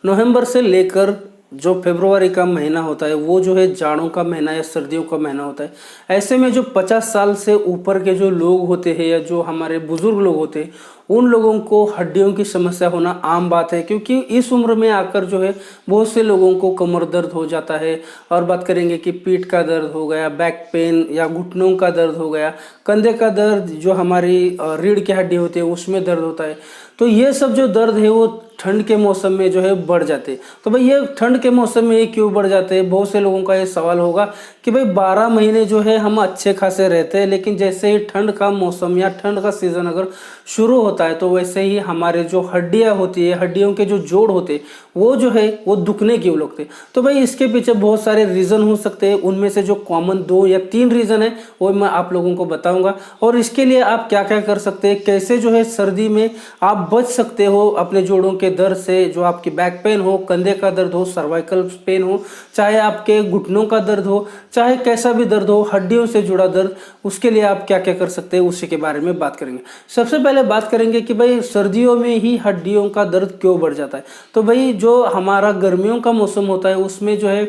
नवंबर से लेकर जो फरवरी का महीना होता है वो जो है जाड़ों का महीना या सर्दियों का महीना होता है। ऐसे में जो 50 साल से ऊपर के जो लोग होते हैं या जो हमारे बुजुर्ग लोग होते हैं उन लोगों को हड्डियों की समस्या होना आम बात है, क्योंकि इस उम्र में आकर जो है बहुत से लोगों को कमर दर्द हो जाता है। और बात करेंगे कि पीठ का दर्द हो गया, बैक पेन या घुटनों का दर्द हो गया, कंधे का दर्द, जो हमारी रीढ़ की हड्डी होती है उसमें दर्द होता है। तो ये सब जो दर्द है वो ठंड के मौसम में जो है बढ़ जाते हैं। तो भाई ये ठंड के मौसम में ये क्यों बढ़ जाते हैं? बहुत से लोगों का ये सवाल होगा कि भाई 12 महीने जो है हम अच्छे खासे रहते हैं, लेकिन जैसे ही ठंड का मौसम या ठंड का सीजन अगर शुरू होता है तो वैसे ही हमारे जो हड्डियां होती है, हड्डियों के जो जोड़ होते हैं वो जो है वो दुखने क्यों लगते हैं? तो भाई इसके पीछे बहुत सारे रीज़न हो सकते हैं। उनमें से जो कॉमन 2 या 3 रीज़न है वो मैं आप लोगों को बताऊंगा, और इसके लिए आप क्या क्या कर सकते हैं, कैसे जो है सर्दी में आप बच सकते हो अपने जोड़ों के दर्द से। जो आपकी बैक पेन हो, कंधे का दर्द हो, सर्वाइकल पेन हो, चाहे आपके घुटनों का दर्द हो, चाहे कैसा भी दर्द हो, हड्डियों से जुड़ा दर्द, उसके लिए आप क्या क्या कर सकते हैं उसी के बारे में बात करेंगे। सबसे पहले बात करेंगे कि भाई सर्दियों में ही हड्डियों का दर्द क्यों बढ़ जाता है। तो भाई जो हमारा गर्मियों का मौसम होता है उसमें जो है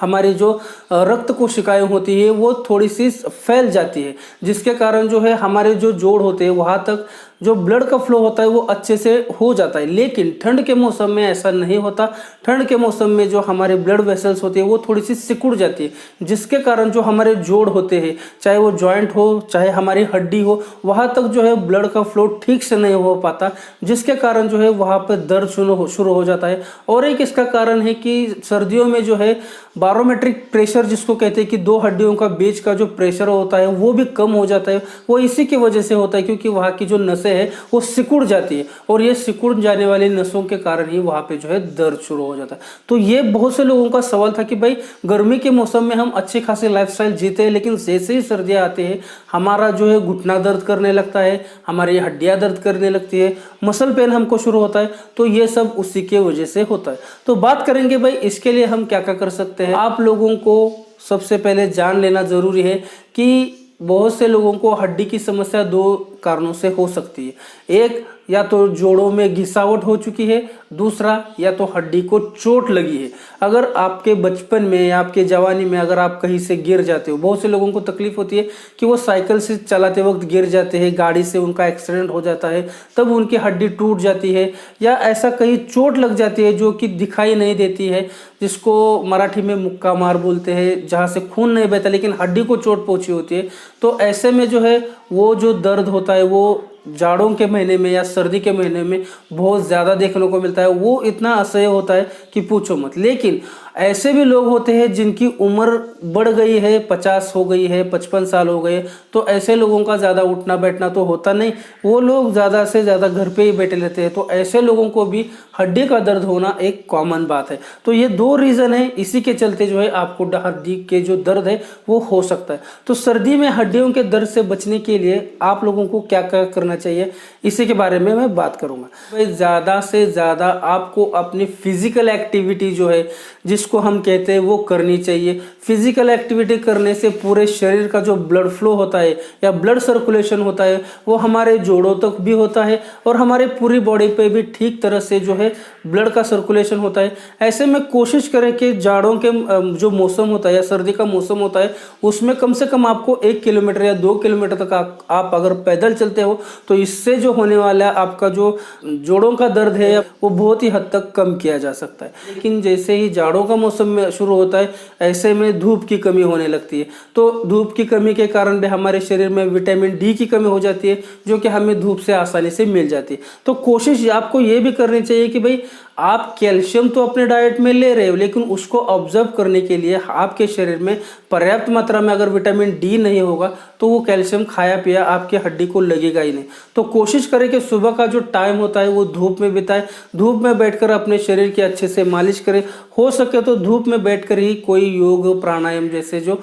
हमारी जो रक्त कोशिकाएं होती है वो थोड़ी सी फैल जाती है, जिसके कारण जो है हमारे जो जोड़ होते हैं वहाँ तक जो ब्लड का फ्लो होता है वो अच्छे से हो जाता है। लेकिन ठंड के मौसम में ऐसा नहीं होता। ठंड के मौसम में जो हमारे ब्लड वेसल्स होती है वो थोड़ी सी सिकुड़ जाती है, जिसके कारण जो हमारे जोड़ होते हैं, चाहे वो जॉइंट हो चाहे हमारी हड्डी हो, वहाँ तक जो है ब्लड का फ्लो ठीक से नहीं हो पाता, जिसके कारण जो है वहाँ पर दर्द शुरू हो जाता है। और एक इसका कारण है कि सर्दियों में जो है बारोमेट्रिक प्रेशर जिसको कहते हैं कि दो हड्डियों का बीच का जो प्रेशर होता है वो भी कम हो जाता है। वो इसी की वजह से होता है क्योंकि वहाँ की जो नसें है वो सिकुड़ जाती है, और ये सिकुड़ जाने वाली नसों के कारण ही वहाँ पे जो है दर्द शुरू हो जाता है। तो ये बहुत से लोगों का सवाल था कि भाई गर्मी के मौसम में हम अच्छे खासे लाइफस्टाइल जीते हैं, लेकिन जैसे ही सर्दियाँ आती है हमारा जो है घुटना दर्द करने लगता है, हमारी हड्डियाँ दर्द करने लगती है, मसल पेन हमको शुरू होता है। तो ये सब उसी के वजह से होता है। तो बात करेंगे भाई इसके लिए हम क्या क्या कर सकते हैं। आप लोगों को सबसे पहले जान लेना जरूरी है कि बहुत से लोगों को हड्डी की समस्या 2 कारणों से हो सकती है। एक, या तो जोड़ों में घिसावट हो चुकी है, दूसरा या तो हड्डी को चोट लगी है। अगर आपके बचपन में या आपके जवानी में अगर आप कहीं से गिर जाते हो, बहुत से लोगों को तकलीफ होती है कि वो साइकिल से चलाते वक्त गिर जाते हैं, गाड़ी से उनका एक्सीडेंट हो जाता है, तब उनकी हड्डी टूट जाती है, या ऐसा कहीं चोट लग जाती है जो कि दिखाई नहीं देती है, जिसको मराठी में मुक्का मार बोलते हैं, जहाँ से खून नहीं बहता लेकिन हड्डी को चोट पहुंची होती है। तो ऐसे में जो है वो जो दर्द होता है वो जाड़ों के महीने में या सर्दी के महीने में बहुत ज़्यादा देखने को मिलता है। वो इतना असह्य होता है कि पूछो मत। लेकिन ऐसे भी लोग होते हैं जिनकी उम्र बढ़ गई है, 50 हो गई है, 55 साल हो गए, तो ऐसे लोगों का ज़्यादा उठना बैठना तो होता नहीं, वो लोग ज़्यादा से ज़्यादा घर पे ही बैठे रहते हैं। तो ऐसे लोगों को भी हड्डी का दर्द होना एक कॉमन बात है। तो ये 2 रीज़न है, इसी के चलते जो है आपको हड्डी के जो दर्द है वो हो सकता है। तो सर्दी में हड्डियों के दर्द से बचने के लिए आप लोगों को क्या क्या करना चाहिए इसी के बारे में मैं बात करूंगा। भाई ज़्यादा से ज़्यादा आपको अपनी फिजिकल एक्टिविटी जो है जिसको हम कहते हैं वो करनी चाहिए। फिजिकल एक्टिविटी करने से पूरे शरीर का जो ब्लड फ्लो होता है या ब्लड सर्कुलेशन होता है वो हमारे जोड़ों तक भी होता है, और हमारे पूरी बॉडी पे भी ठीक तरह से जो है ब्लड का सर्कुलेशन होता है। ऐसे में कोशिश करें कि जाड़ों के जो मौसम होता है या सर्दी का मौसम होता है उसमें कम से कम आपको 1 किलोमीटर या 2 किलोमीटर तक आप अगर पैदल चलते हो तो इससे जो होने वाला आपका जो जोड़ों का दर्द है वो बहुत ही हद तक कम किया जा सकता है। लेकिन जैसे ही जाड़ों का मौसम में शुरू होता है ऐसे में धूप की कमी होने लगती है। तो धूप की कमी के कारण भी हमारे शरीर में विटामिन डी की कमी हो जाती है, जो कि हमें धूप से आसानी से मिल जाती है। तो कोशिश आपको ये भी करनी चाहिए कि भाई आप कैल्शियम तो अपने डाइट में ले रहे हो, लेकिन उसको ऑब्जर्व करने के लिए आपके शरीर में पर्याप्त मात्रा में अगर विटामिन डी नहीं होगा तो वो कैल्शियम खाया पिया आपकी हड्डी को लगेगा ही नहीं। तो कोशिश करें कि सुबह का जो टाइम होता है वो धूप में बिताएं, धूप में बैठकर अपने शरीर की अच्छे से मालिश करें। हो सके तो धूप में बैठकर ही कोई योग प्राणायाम जैसे जो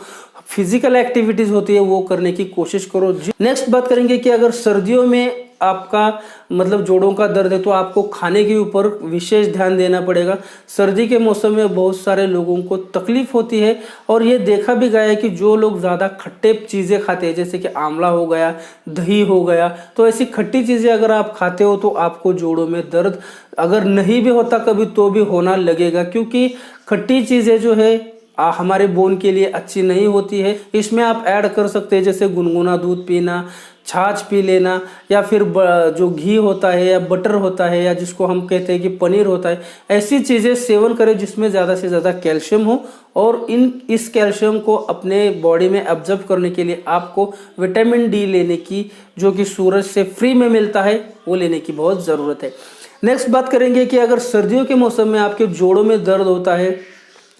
फिजिकल एक्टिविटीज होती है वो करने की कोशिश करो। नेक्स्ट बात करेंगे कि अगर सर्दियों में आपका मतलब जोड़ों का दर्द है तो आपको खाने के ऊपर विशेष ध्यान देना पड़ेगा। सर्दी के मौसम में बहुत सारे लोगों को तकलीफ होती है और ये देखा भी गया है कि जो लोग ज़्यादा खट्टे चीज़ें खाते हैं जैसे कि आंवला हो गया, दही हो गया, तो ऐसी खट्टी चीज़ें अगर आप खाते हो तो आपको जोड़ों में दर्द अगर नहीं भी होता कभी तो भी होना लगेगा, क्योंकि खट्टी चीज़ें जो है हमारे बोन के लिए अच्छी नहीं होती है। इसमें आप ऐड कर सकते हैं जैसे गुनगुना दूध पीना, छाछ पी लेना, या फिर जो घी होता है या बटर होता है या जिसको हम कहते हैं कि पनीर होता है, ऐसी चीज़ें सेवन करें जिसमें ज़्यादा से ज़्यादा कैल्शियम हो। और इस कैल्शियम को अपने बॉडी में एब्जॉर्ब करने के लिए आपको विटामिन डी लेने की, जो कि सूरज से फ्री में मिलता है, वो लेने की बहुत ज़रूरत है। नेक्स्ट बात करेंगे कि अगर सर्दियों के मौसम में आपके जोड़ों में दर्द होता है,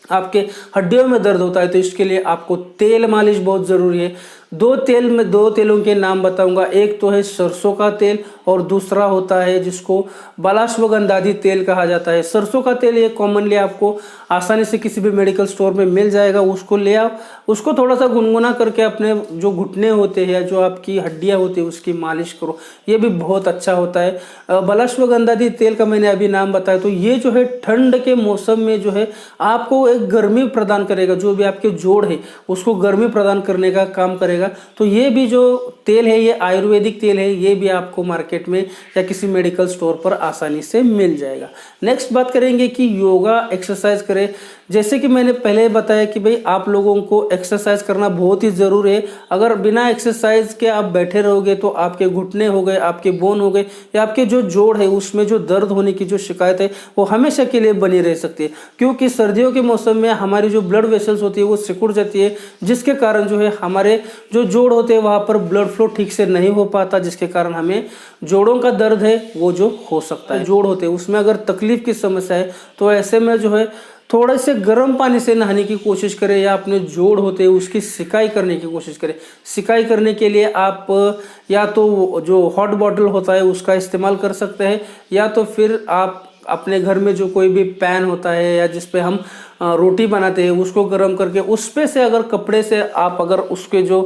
आपके हड्डियों में दर्द होता है, तो इसके लिए आपको तेल मालिश बहुत ज़रूरी है। दो तेलों के नाम बताऊंगा। एक तो है सरसों का तेल और दूसरा होता है जिसको बालाश्वगंधादी तेल कहा जाता है। सरसों का तेल ये कॉमनली आपको आसानी से किसी भी मेडिकल स्टोर में मिल जाएगा, उसको ले आओ, उसको थोड़ा सा गुनगुना करके अपने जो घुटने होते हैं या जो आपकी हड्डियां होती है उसकी मालिश करो, ये भी बहुत अच्छा होता है। बालाश्वगंधादी तेल का मैंने अभी नाम बताया, तो ये जो है ठंड के मौसम में जो है आपको एक गर्मी प्रदान करेगा, जो भी आपके जोड़ है उसको गर्मी प्रदान करने का काम करेगा। तो ये भी जो तेल है ये आयुर्वेदिक तेल है, ये भी आपको मार्केट में या किसी मेडिकल स्टोर पर आसानी से मिल जाएगा। नेक्स्ट बात करेंगे कि योगा एक्सरसाइज करें। जैसे कि मैंने पहले बताया कि भाई आप लोगों को एक्सरसाइज करना बहुत ही ज़रूरी है। अगर बिना एक्सरसाइज के आप बैठे रहोगे तो आपके घुटने हो गए, आपके बोन हो गए, या आपके जो जोड़ है उसमें जो दर्द होने की जो शिकायत है वो हमेशा के लिए बनी रह सकती है, क्योंकि सर्दियों के मौसम में हमारी जो ब्लड वेसल्स होती है वो सिकुड़ जाती है, जिसके कारण जो है हमारे जो जोड़ होते हैं वहाँ पर ब्लड फ्लो ठीक से नहीं हो पाता, जिसके कारण हमें जोड़ों का दर्द है वो जो हो सकता है। जोड़ होते हैं उसमें अगर तकलीफ की समस्या है तो ऐसे में जो है थोड़े से गर्म पानी से नहाने की कोशिश करें, या अपने जोड़ होते हैं उसकी सिकाई करने की कोशिश करें। सिकाई करने के लिए आप या तो जो हॉट बॉटल होता है उसका इस्तेमाल कर सकते हैं, या तो फिर आप अपने घर में जो कोई भी पैन होता है या जिस पे हम रोटी बनाते हैं उसको गर्म करके उस पे से अगर कपड़े से आप अगर उसके जो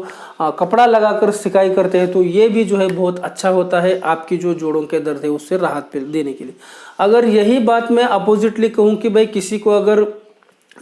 कपड़ा लगाकर सिकाई करते हैं तो ये भी जो है बहुत अच्छा होता है आपकी जो जोड़ों के दर्द है उससे राहत देने के लिए। अगर यही बात मैं अपोजिटली कहूँ कि भाई किसी को अगर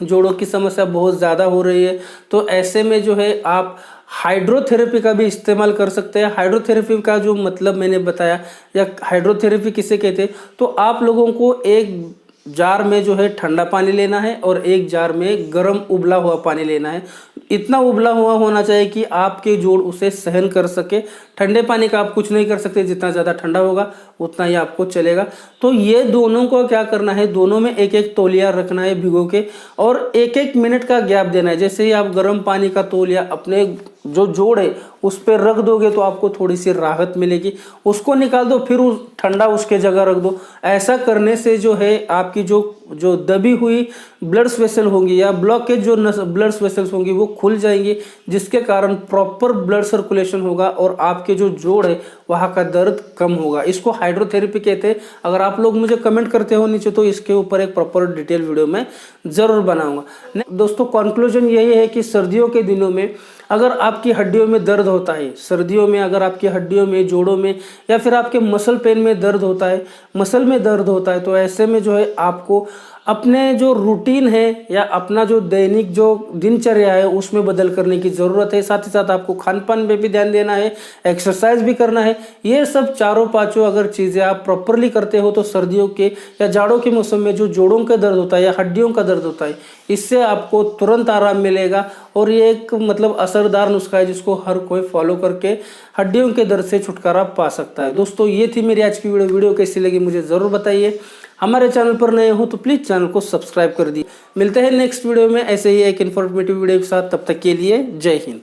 जोड़ों की समस्या बहुत ज़्यादा हो रही है तो ऐसे में जो है आप हाइड्रोथेरेपी का भी इस्तेमाल कर सकते हैं। हाइड्रोथेरेपी का जो मतलब मैंने बताया, या हाइड्रोथेरेपी किसे कहते हैं, तो आप लोगों को एक जार में जो है ठंडा पानी लेना है और एक जार में गर्म उबला हुआ पानी लेना है। इतना उबला हुआ होना चाहिए कि आपके जोड़ उसे सहन कर सके। ठंडे पानी का आप कुछ नहीं कर सकते, जितना ज़्यादा ठंडा होगा उतना ही आपको चलेगा। तो ये दोनों को क्या करना है, दोनों में एक एक तौलिया रखना है भिगो के, और एक एक मिनट का गैप देना है। जैसे ही आप गर्म पानी का तौलिया अपने जो जोड़ है उस पर रख दोगे तो आपको थोड़ी सी राहत मिलेगी, उसको निकाल दो, फिर ठंडा उसके जगह रख दो। ऐसा करने से जो है आपकी जो दबी हुई ब्लड वेसल होंगी या ब्लॉकेज जो ब्लड वेसल्स होंगी वो खुल जाएंगी, जिसके कारण प्रॉपर ब्लड सर्कुलेशन होगा और आपके जो जोड़ है वहाँ का दर्द कम होगा। इसको हाइड्रोथेरेपी कहते हैं। अगर आप लोग मुझे कमेंट करते हो नीचे तो इसके ऊपर एक प्रॉपर डिटेल वीडियो मैं ज़रूर बनाऊंगा। दोस्तों कंक्लूजन यही है कि सर्दियों के दिनों में अगर आपकी हड्डियों में दर्द होता है, सर्दियों में अगर आपकी हड्डियों में, जोड़ों में, या फिर आपके मसल पेन में दर्द होता है, मसल में दर्द होता है, तो ऐसे में जो है आपको अपने जो रूटीन है या अपना जो दैनिक जो दिनचर्या है उसमें बदल करने की ज़रूरत है। साथ ही साथ आपको खान पान पे भी ध्यान देना है, एक्सरसाइज भी करना है। ये सब चारों पांचों अगर चीज़ें आप प्रॉपरली करते हो तो सर्दियों के या जाड़ों के मौसम में जो जोड़ों का दर्द होता है या हड्डियों का दर्द होता है इससे आपको तुरंत आराम मिलेगा। और ये एक मतलब असरदार नुस्खा है जिसको हर कोई फॉलो करके हड्डियों के दर्द से छुटकारा पा सकता है। दोस्तों ये थी मेरी आज की वीडियो कैसी लगी मुझे ज़रूर बताइए। हमारे चैनल पर नए हो तो प्लीज़ चैनल को सब्सक्राइब कर दिए। मिलते हैं नेक्स्ट वीडियो में ऐसे ही एक इन्फॉर्मेटिव वीडियो के साथ, तब तक के लिए जय हिंद।